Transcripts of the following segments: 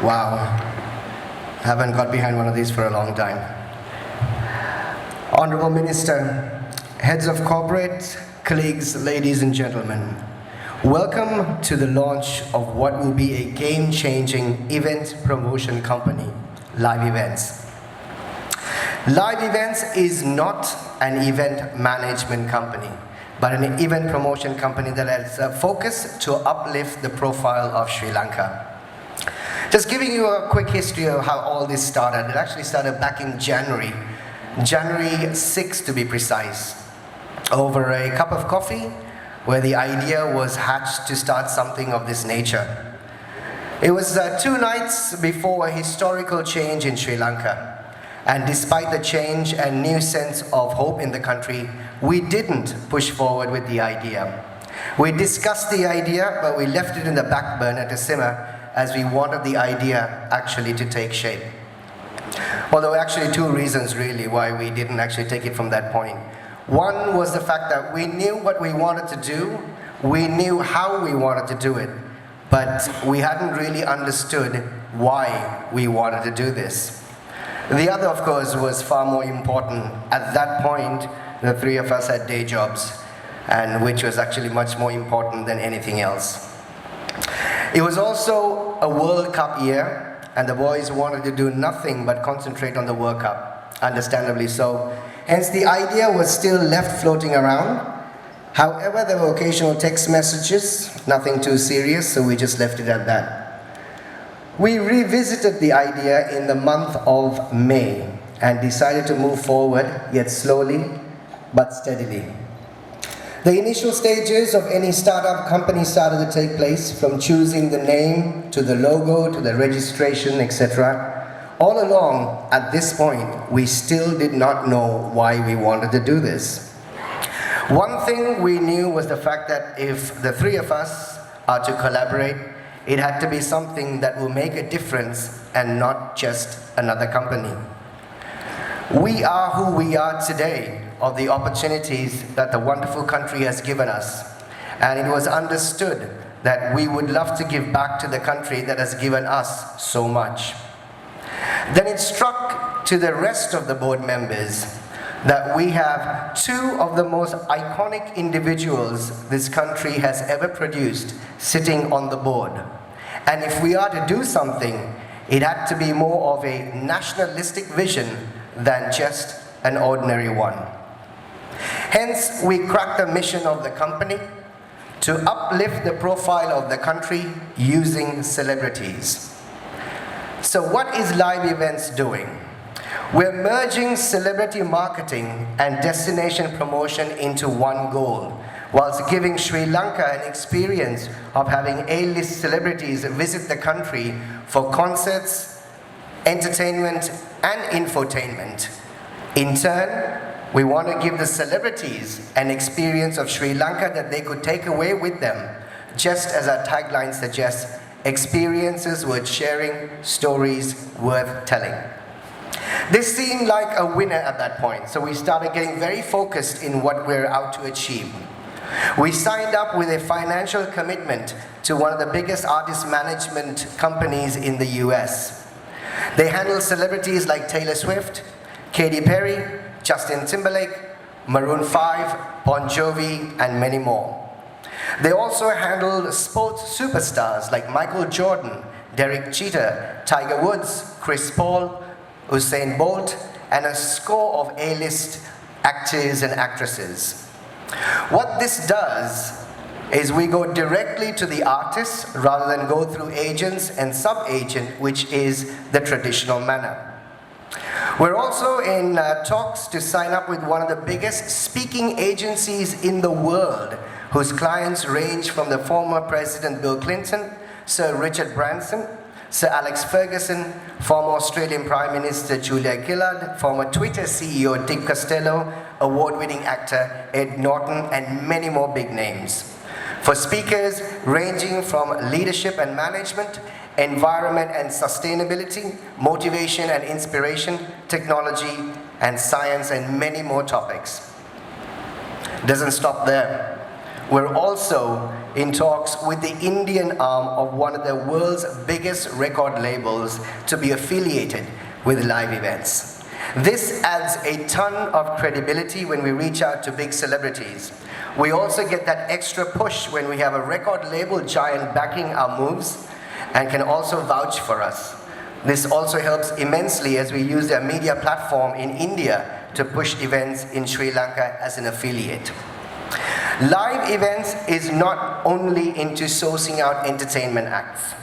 Wow, haven't got behind one of these for a long time. Honorable Minister, heads of corporate, colleagues, ladies and gentlemen, welcome to the launch of what will be a game-changing event promotion company, Live Events. Live Events is not an event management company, but an event promotion company that has a focus to uplift the profile of Sri Lanka. Just giving you a quick history of how all this started. It actually started back in January 6th to be precise, over a cup of coffee where the idea was hatched to start something of this nature. It was 2 nights before a historical change in Sri Lanka. And despite the change and new sense of hope in the country, we didn't push forward with the idea. We discussed the idea, but we left it in the back burner to simmer as we wanted the idea actually to take shape. Well, there were actually 2 reasons really why we didn't actually take it from that point. One was the fact that we knew what we wanted to do, we knew how we wanted to do it, but we hadn't really understood why we wanted to do this. The other, of course, was far more important. At that point, the 3 of us had day jobs, and which was actually much more important than anything else. It was also a World Cup year, and the boys wanted to do nothing but concentrate on the World Cup, understandably so. Hence, the idea was still left floating around. However, there were occasional text messages, nothing too serious, so we just left it at that. We revisited the idea in the month of May and decided to move forward, yet slowly but steadily. The initial stages of any startup company started to take place, from choosing the name, to the logo, to the registration, etc. All along, at this point, we still did not know why we wanted to do this. One thing we knew was the fact that if the 3 of us are to collaborate, it had to be something that will make a difference and not just another company. We are who we are today of the opportunities that the wonderful country has given us. And it was understood that we would love to give back to the country that has given us so much. Then it struck to the rest of the board members that we have 2 of the most iconic individuals this country has ever produced sitting on the board. And if we are to do something, it had to be more of a nationalistic vision than just an ordinary one. Hence, we cracked the mission of the company to uplift the profile of the country using celebrities. So what is Live Events doing? We're merging celebrity marketing and destination promotion into one goal, whilst giving Sri Lanka an experience of having A-list celebrities visit the country for concerts, entertainment, and infotainment. In turn, we want to give the celebrities an experience of Sri Lanka that they could take away with them, just as our tagline suggests, experiences worth sharing, stories worth telling. This seemed like a winner at that point, so we started getting very focused in what we're out to achieve. We signed up with a financial commitment to one of the biggest artist management companies in the US. They handle celebrities like Taylor Swift, Katy Perry, Justin Timberlake, Maroon 5, Bon Jovi, and many more. They also handle sports superstars like Michael Jordan, Derek Jeter, Tiger Woods, Chris Paul, Usain Bolt, and a score of A-list actors and actresses. What this does is we go directly to the artists rather than go through agents and sub-agent, which is the traditional manner. We're also in talks to sign up with one of the biggest speaking agencies in the world, whose clients range from the former President Bill Clinton, Sir Richard Branson, Sir Alex Ferguson, former Australian Prime Minister Julia Gillard, former Twitter CEO Dick Costello, award-winning actor Ed Norton, and many more big names. For speakers ranging from leadership and management, environment and sustainability, motivation and inspiration, technology and science, and many more topics. Doesn't stop there. We're also in talks with the Indian arm of one of the world's biggest record labels to be affiliated with live events. This adds a ton of credibility when we reach out to big celebrities. We also get that extra push when we have a record label giant backing our moves and can also vouch for us. This also helps immensely as we use their media platform in India to push events in Sri Lanka as an affiliate. Live events is not only into sourcing out entertainment acts.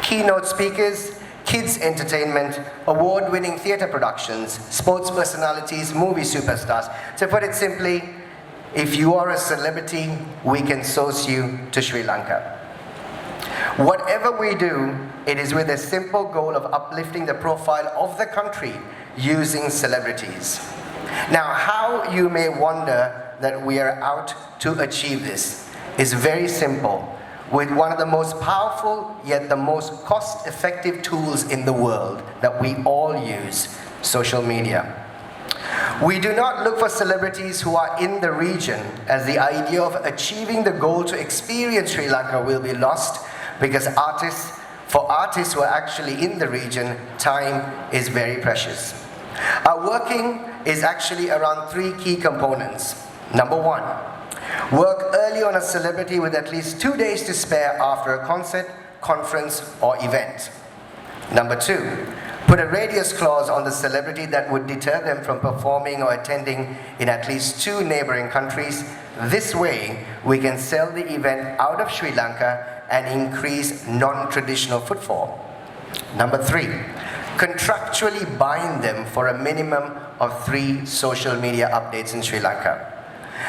Keynote speakers, kids entertainment, award-winning theater productions, sports personalities, movie superstars. To put it simply, if you are a celebrity, we can source you to Sri Lanka. Whatever we do, it is with a simple goal of uplifting the profile of the country using celebrities. Now, how you may wonder that we are out to achieve this is very simple, with one of the most powerful yet the most cost-effective tools in the world that we all use, social media. We do not look for celebrities who are in the region, as the idea of achieving the goal to experience Sri Lanka will be lost, because for artists who are actually in the region, time is very precious. Our working is actually around 3 key components. Number 1, work early on a celebrity with at least 2 days to spare after a concert, conference, or event. Number 2, put a radius clause on the celebrity that would deter them from performing or attending in at least 2 neighboring countries. This way, we can sell the event out of Sri Lanka and increase non-traditional footfall. Number 3, contractually bind them for a minimum of 3 social media updates in Sri Lanka.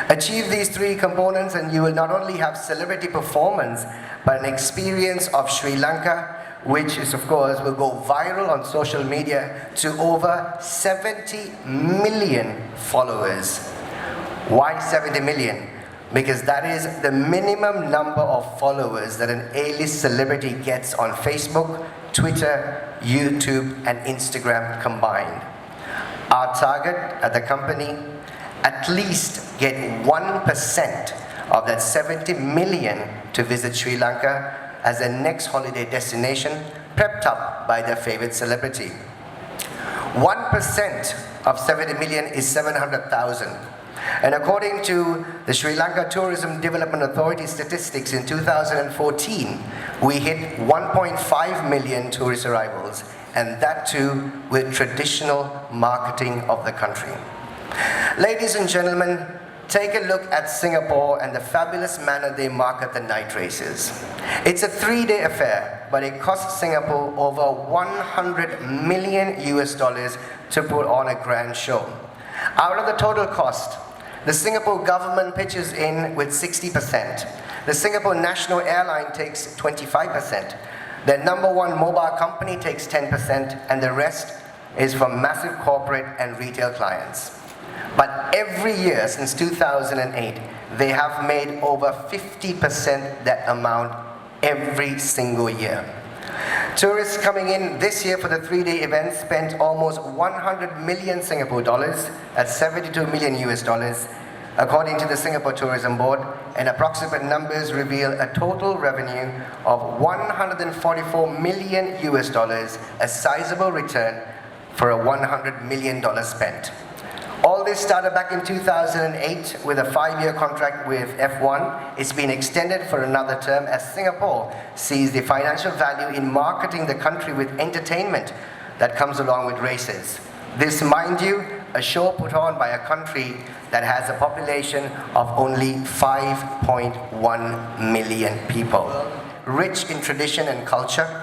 Achieve these 3 components and you will not only have celebrity performance, but an experience of Sri Lanka, which is, of course, will go viral on social media to over 70 million followers. Why 70 million? Because that is the minimum number of followers that an A-list celebrity gets on Facebook, Twitter, YouTube, and Instagram combined. Our target at the company, at least get 1% of that 70 million to visit Sri Lanka as their next holiday destination, prepped up by their favorite celebrity. 1% of 70 million is 700,000. And according to the Sri Lanka Tourism Development Authority statistics in 2014, we hit 1.5 million tourist arrivals, and that too with traditional marketing of the country. Ladies and gentlemen, take a look at Singapore and the fabulous manner they market the night races. It's a 3-day affair, but it costs Singapore over 100 million US dollars to put on a grand show. Out of the total cost, the Singapore government pitches in with 60%. The Singapore National Airline takes 25%. Their number 1 mobile company takes 10%, and the rest is from massive corporate and retail clients. But every year since 2008, they have made over 50% that amount every single year. Tourists coming in this year for the 3-day event spent almost 100 million Singapore dollars, that's 72 million US dollars, according to the Singapore Tourism Board, and approximate numbers reveal a total revenue of 144 million US dollars, a sizable return for a $100 million spent. All this started back in 2008 with a 5-year contract with F1. It's been extended for another term as Singapore sees the financial value in marketing the country with entertainment that comes along with races. This, mind you, a show put on by a country that has a population of only 5.1 million people. Rich in tradition and culture,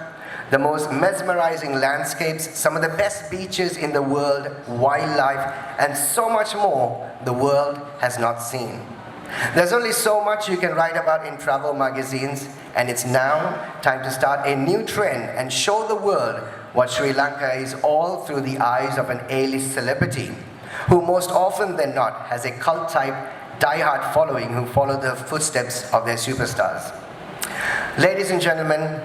the most mesmerizing landscapes, some of the best beaches in the world, wildlife, and so much more the world has not seen. There's only so much you can write about in travel magazines, and it's now time to start a new trend and show the world what Sri Lanka is all through the eyes of an A-list celebrity, who most often than not has a cult-type, die-hard following who follow the footsteps of their superstars. Ladies and gentlemen,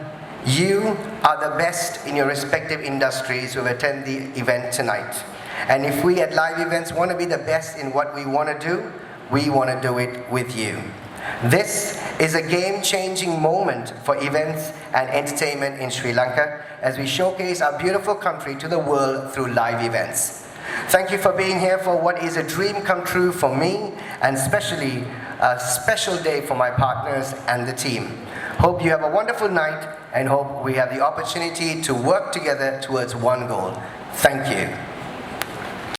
you are the best in your respective industries who attend the event tonight. And if we at Live Events want to be the best in what we want to do, we want to do it with you. This is a game-changing moment for events and entertainment in Sri Lanka as we showcase our beautiful country to the world through live events. Thank you for being here for what is a dream come true for me, and especially a special day for my partners and the team. Hope you have a wonderful night and hope we have the opportunity to work together towards one goal. Thank you.